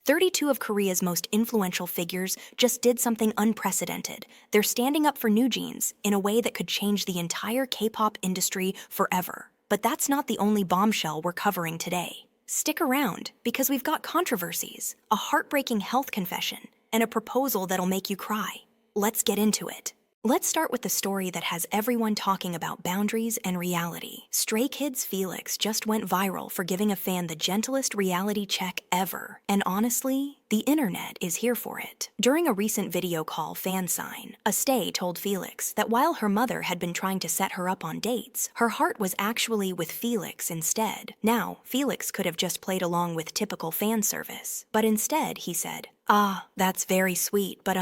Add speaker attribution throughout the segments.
Speaker 1: 32 of Korea's most influential figures just did something unprecedented. They're standing up for NewJeans in a way that could change the entire K-pop industry forever. But that's not the only bombshell we're covering today. Stick around, because we've got controversies, a heartbreaking health confession, and a proposal that'll make you cry. Let's get into it. Let's start with the story that has everyone talking about boundaries and reality. Stray Kids Felix just went viral for giving a fan the gentlest reality check ever. And honestly, the internet is here for it. During a recent video call fan sign, a stay told Felix that while her mother had been trying to set her up on dates, her heart was actually with Felix instead. Now, Felix could have just played along with typical fan service. But instead, he said, "Ah, that's very sweet, but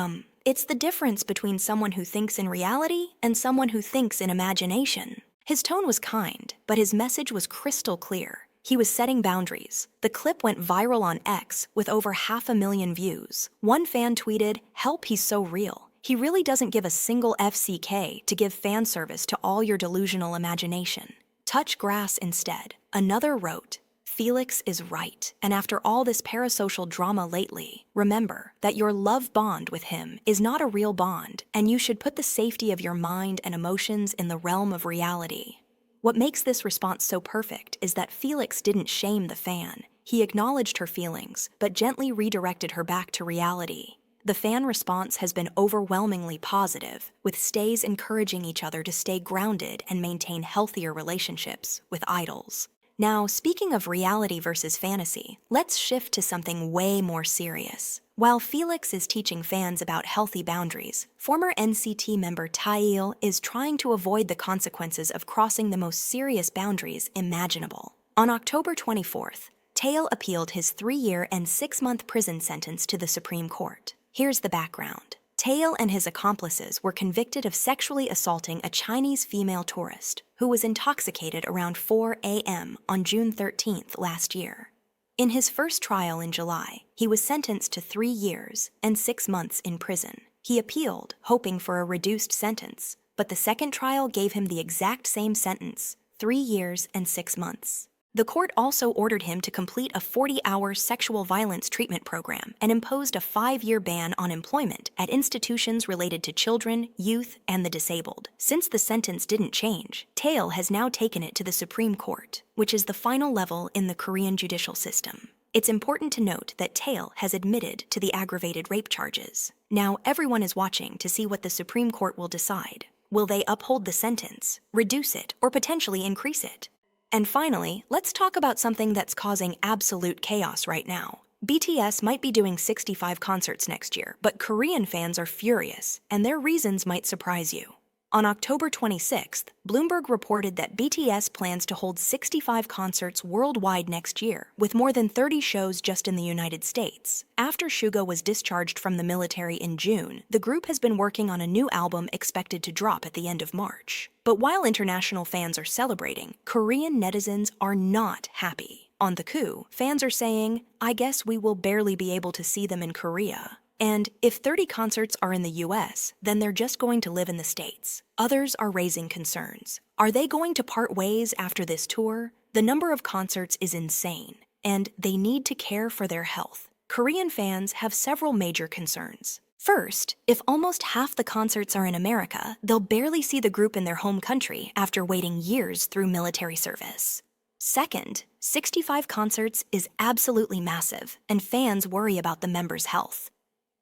Speaker 1: it's the difference between someone who thinks in reality and someone who thinks in imagination." His tone was kind, but his message was crystal clear. He was setting boundaries. The clip went viral on X with over 500,000 views. One fan tweeted, "Help, he's so real. He really doesn't give a single FCK to give fan service to all your delusional imagination. Touch grass instead." Another wrote, "Felix is right, and after all this parasocial drama lately, remember that your love bond with him is not a real bond, and you should put the safety of your mind and emotions in the realm of reality." What makes this response so perfect is that Felix didn't shame the fan. He acknowledged her feelings, but gently redirected her back to reality. The fan response has been overwhelmingly positive, with stays encouraging each other to stay grounded and maintain healthier relationships with idols. Now, speaking of reality versus fantasy, let's shift to something way more serious. While Felix is teaching fans about healthy boundaries, former NCT member Taeil is trying to avoid the consequences of crossing the most serious boundaries imaginable. On October 24th, Taeil appealed his 3-year and 6-month prison sentence to the Supreme Court. Here's the background. Taeil and his accomplices were convicted of sexually assaulting a Chinese female tourist who was intoxicated around 4 a.m. on June 13th last year. In his first trial in July, he was sentenced to 3 years and 6 months in prison. He appealed, hoping for a reduced sentence, but the second trial gave him the exact same sentence, 3 years and 6 months. The court also ordered him to complete a 40-hour sexual violence treatment program and imposed a 5-year ban on employment at institutions related to children, youth, and the disabled. Since the sentence didn't change, Taeil has now taken it to the Supreme Court, which is the final level in the Korean judicial system. It's important to note that Taeil has admitted to the aggravated rape charges. Now everyone is watching to see what the Supreme Court will decide. Will they uphold the sentence, reduce it, or potentially increase it? And finally, let's talk about something that's causing absolute chaos right now. BTS might be doing 65 concerts next year, but Korean fans are furious, and their reasons might surprise you. On October 26th, Bloomberg reported that BTS plans to hold 65 concerts worldwide next year, with more than 30 shows just in the United States. After Suga was discharged from the military in June, the group has been working on a new album expected to drop at the end of March. But while international fans are celebrating, Korean netizens are not happy. On the coup, fans are saying, "I guess we will barely be able to see them in Korea." And if 30 concerts are in the US, then they're just going to live in the States. Others are raising concerns. Are they going to part ways after this tour? The number of concerts is insane, and they need to care for their health. Korean fans have several major concerns. First, if almost half the concerts are in America, they'll barely see the group in their home country after waiting years through military service. Second, 65 concerts is absolutely massive, and fans worry about the members' health.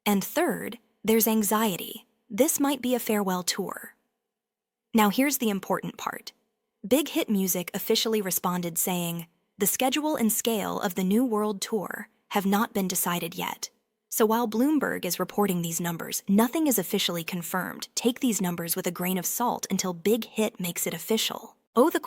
Speaker 1: And third, there's anxiety. This might be a farewell tour. Now here's the important part. Big Hit Music officially responded saying, "The schedule and scale of the New World Tour have not been decided yet." So while Bloomberg is reporting these numbers, nothing is officially confirmed. Take these numbers with a grain of salt until Big Hit makes it official.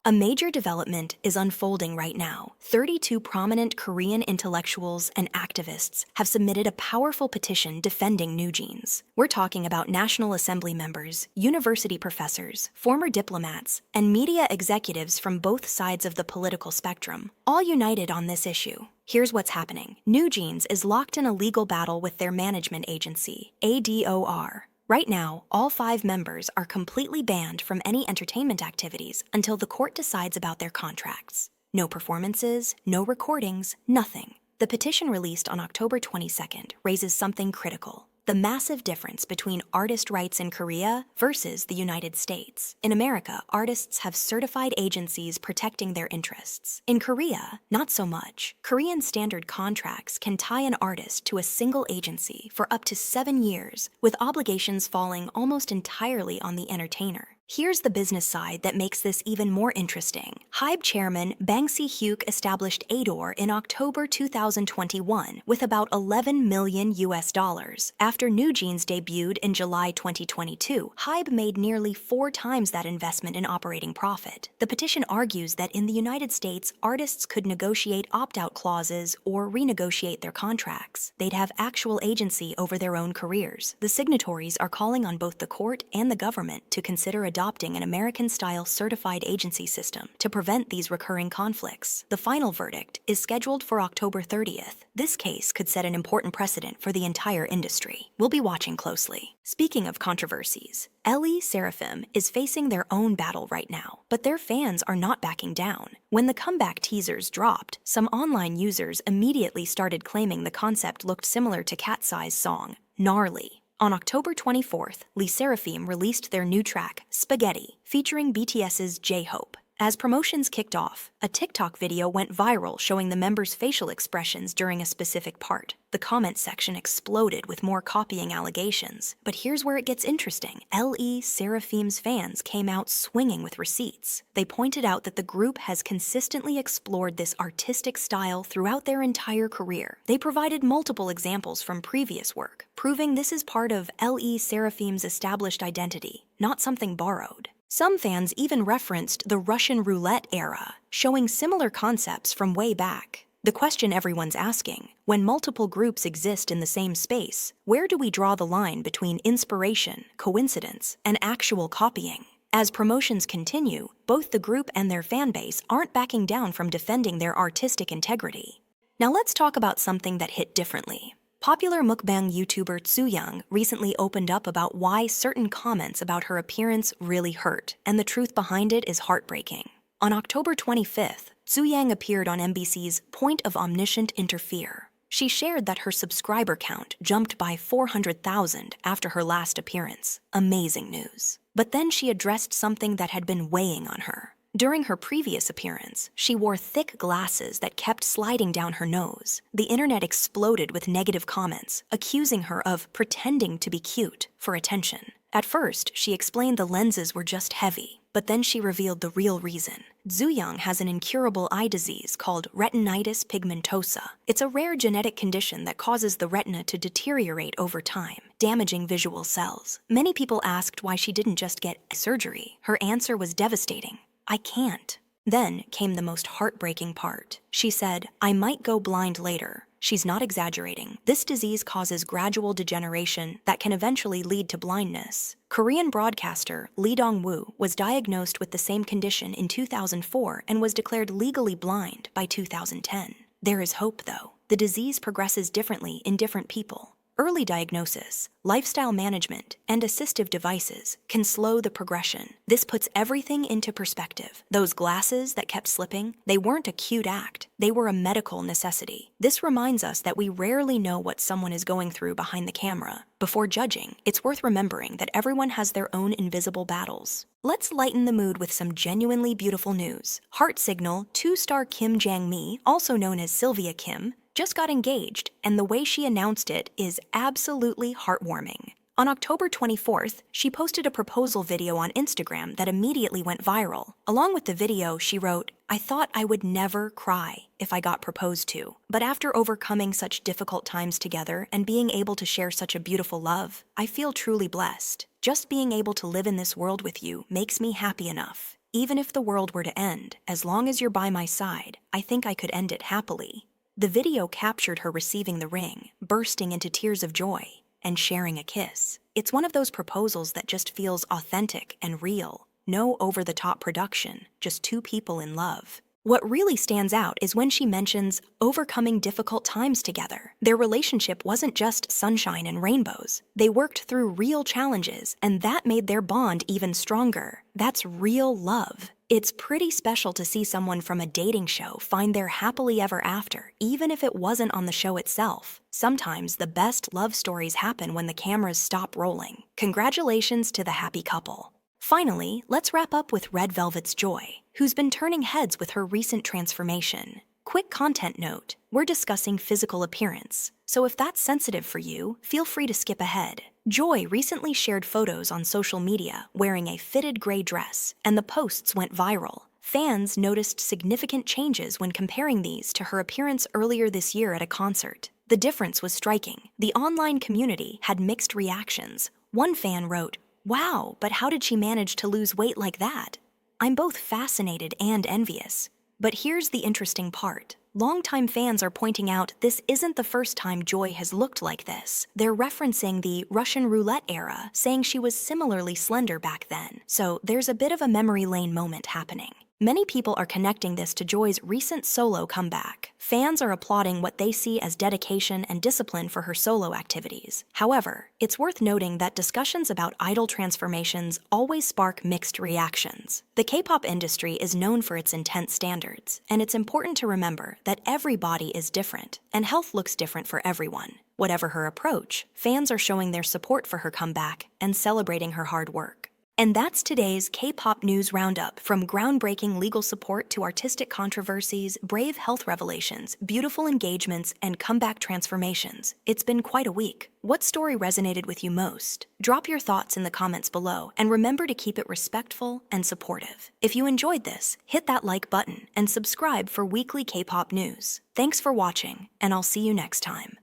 Speaker 1: A major development is unfolding right now. 32 prominent Korean intellectuals and activists have submitted a powerful petition defending NewJeans. We're talking about National Assembly members, university professors, former diplomats, and media executives from both sides of the political spectrum, all united on this issue. Here's what's happening. NewJeans is locked in a legal battle with their management agency, ADOR. Right now, all 5 members are completely banned from any entertainment activities until the court decides about their contracts. No performances, no recordings, nothing. The petition released on October 22nd raises something critical: the massive difference between artist rights in Korea versus the United States. In America, artists have certified agencies protecting their interests. In Korea, not so much. Korean standard contracts can tie an artist to a single agency for up to 7 years, with obligations falling almost entirely on the entertainer. Here's the business side that makes this even more interesting. HYBE chairman Bang Si-hyuk established ADOR in October 2021 with about $11 million. After NewJeans debuted in July 2022, HYBE made nearly 4 times that investment in operating profit. The petition argues that in the United States, artists could negotiate opt-out clauses or renegotiate their contracts. They'd have actual agency over their own careers. The signatories are calling on both the court and the government to consider adopting an American-style certified agency system to prevent these recurring conflicts. The final verdict is scheduled for October 30th. This case could set an important precedent for the entire industry. We'll be watching closely. Speaking of controversies, SSERAFIM is facing their own battle right now, but their fans are not backing down. When the comeback teasers dropped, some online users immediately started claiming the concept looked similar to KATSEYE's song, GNARLY. On October 24th, SSERAFIM released their new track, Spaghetti, featuring BTS's J-Hope. As promotions kicked off, a TikTok video went viral showing the members' facial expressions during a specific part. The comment section exploded with more copying allegations. But here's where it gets interesting. SSERAFIM's fans came out swinging with receipts. They pointed out that the group has consistently explored this artistic style throughout their entire career. They provided multiple examples from previous work, proving this is part of SSERAFIM's established identity, not something borrowed. Some fans even referenced the Russian roulette era, showing similar concepts from way back. The question everyone's asking: when multiple groups exist in the same space, where do we draw the line between inspiration, coincidence, and actual copying? As promotions continue, both the group and their fanbase aren't backing down from defending their artistic integrity. Now let's talk about something that hit differently. Popular mukbang YouTuber Tsuyoung recently opened up about why certain comments about her appearance really hurt, and the truth behind it is heartbreaking. On October 25th, Tsuyoung appeared on MBC's Point of Omniscient Interfere. She shared that her subscriber count jumped by 400,000 after her last appearance. Amazing news. But then she addressed something that had been weighing on her. During her previous appearance, she wore thick glasses that kept sliding down her nose. The internet exploded with negative comments, accusing her of pretending to be cute for attention. At first, she explained the lenses were just heavy, but then she revealed the real reason. Tsuyoung has an incurable eye disease called retinitis pigmentosa. It's a rare genetic condition that causes the retina to deteriorate over time, damaging visual cells. Many people asked why she didn't just get surgery. Her answer was devastating: I can't. Then came the most heartbreaking part. She said, I might go blind later. She's not exaggerating. This disease causes gradual degeneration that can eventually lead to blindness. Korean broadcaster Lee Dong-woo was diagnosed with the same condition in 2004 and was declared legally blind by 2010. There is hope, though. The disease progresses differently in different people. Early diagnosis, lifestyle management, and assistive devices can slow the progression. This puts everything into perspective. Those glasses that kept slipping, they weren't a cute act. They were a medical necessity. This reminds us that we rarely know what someone is going through behind the camera. Before judging, it's worth remembering that everyone has their own invisible battles. Let's lighten the mood with some genuinely beautiful news. Heart Signal 2-star Kim Jang-mi, also known as Sylvia Kim, just got engaged, and the way she announced it is absolutely heartwarming. On October 24th, she posted a proposal video on Instagram that immediately went viral. Along with the video, she wrote, I thought I would never cry if I got proposed to, but after overcoming such difficult times together and being able to share such a beautiful love, I feel truly blessed. Just being able to live in this world with you makes me happy enough. Even if the world were to end, as long as you're by my side, I think I could end it happily. The video captured her receiving the ring, bursting into tears of joy, and sharing a kiss. It's one of those proposals that just feels authentic and real. No over-the-top production, just two people in love. What really stands out is when she mentions overcoming difficult times together. Their relationship wasn't just sunshine and rainbows. They worked through real challenges, and that made their bond even stronger. That's real love. It's pretty special to see someone from a dating show find their happily ever after, even if it wasn't on the show itself. Sometimes the best love stories happen when the cameras stop rolling. Congratulations to the happy couple. Finally, let's wrap up with Red Velvet's Joy, who's been turning heads with her recent transformation. Quick content note, we're discussing physical appearance, so if that's sensitive for you, feel free to skip ahead. Joy recently shared photos on social media wearing a fitted gray dress, and the posts went viral. Fans noticed significant changes when comparing these to her appearance earlier this year at a concert. The difference was striking. The online community had mixed reactions. One fan wrote, "Wow, but how did she manage to lose weight like that?" I'm both fascinated and envious. But here's the interesting part. Longtime fans are pointing out this isn't the first time Joy has looked like this. They're referencing the Russian roulette era, saying she was similarly slender back then. So there's a bit of a memory lane moment happening. Many people are connecting this to Joy's recent solo comeback. Fans are applauding what they see as dedication and discipline for her solo activities. However, it's worth noting that discussions about idol transformations always spark mixed reactions. The K-pop industry is known for its intense standards, and it's important to remember that every body is different, and health looks different for everyone. Whatever her approach, fans are showing their support for her comeback and celebrating her hard work. And that's today's K-pop news roundup. From groundbreaking legal support to artistic controversies, brave health revelations, beautiful engagements, and comeback transformations, it's been quite a week. What story resonated with you most? Drop your thoughts in the comments below, and remember to keep it respectful and supportive. If you enjoyed this, hit that like button and subscribe for weekly K-pop news. Thanks for watching, and I'll see you next time.